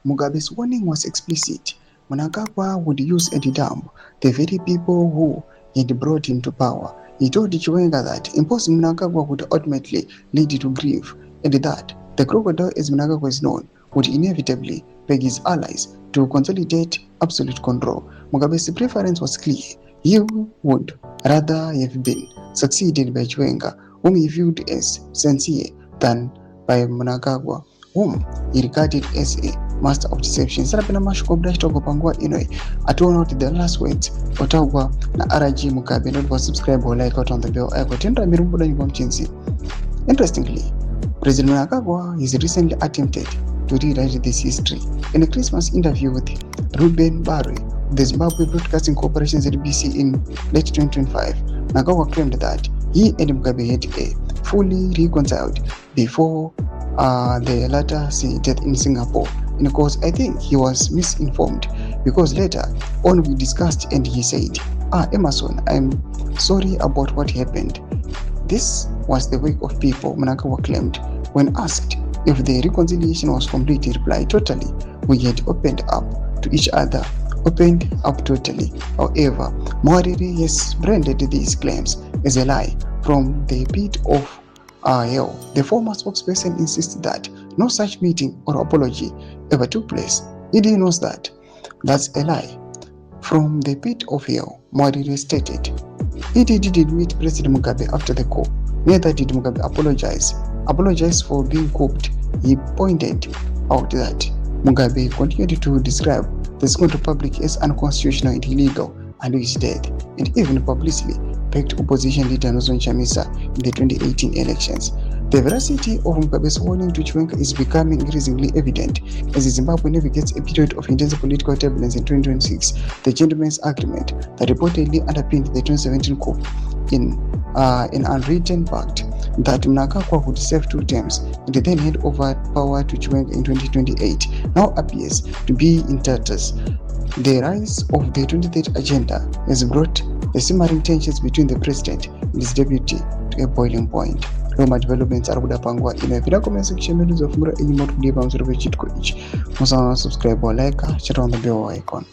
Mugabe's warning was explicit. Mnangagwa would use and dump the very people who had brought him to power. He told Chiwenga that imposing Mnangagwa would ultimately lead to grief, and that the crocodile, as Mnangagwa is known, would inevitably beg his allies to consolidate absolute control. Mugabe's preference was clear. He would rather have been succeeded by Chiwenga, whom he viewed as sincere, than by Mnangagwa, whom he regarded as a master of deception. Sarapena mashuko brashto kopangwa inoi. Atuona out the last words. Otagwa na RG Mugabe. Don't forget to subscribe or like out on the bell icon. Tendra mirumbu na nyumba mchinsi. Interestingly, President Mnangagwa has recently attempted to rewrite this history. In a Christmas interview with Ruben Barre, the Zimbabwe Broadcasting Corporation ZBC in late 2025, Mnangagwa claimed that he and Mugabe had fully reconciled before the latter see death in Singapore. And of course, I think he was misinformed, because later on we discussed and he said, Emerson, I'm sorry about what happened. This was the wake of people, Mnangagwa claimed. When asked if the reconciliation was complete, he replied, totally, we had opened up to each other, opened up totally. However, Mwariri has branded these claims as a lie from the pit of hell. The former spokesperson insists that no such meeting or apology ever took place. ED knows that. That's a lie from the pit of hell, Mwariri stated. ED didn't meet President Mugabe after the coup. Neither did Mugabe apologize for being cooped. He pointed out that Mugabe continued to describe the Second Republic as unconstitutional and illegal until his death, and even publicly backed opposition leader NelsoncHAMISA in the 2018 elections. The veracity of Mugabe's warning to Chiwenga is becoming increasingly evident as Zimbabwe navigates a period of intense political turbulence in 2026. The gentleman's agreement that reportedly underpinned the 2017 coup in an unwritten pact that Mnangagwa would serve 2 terms and then hand over power to Chiwenga in 2028 now appears to be in tatters. The rise of the 23rd agenda has brought the simmering tensions between the president and his deputy to a boiling point. Roma developments are kudapangwa ino comment section medu zofungura enyuma kudipa msoro wechitko ichi. Musa subscribe or like, share on the bell icon.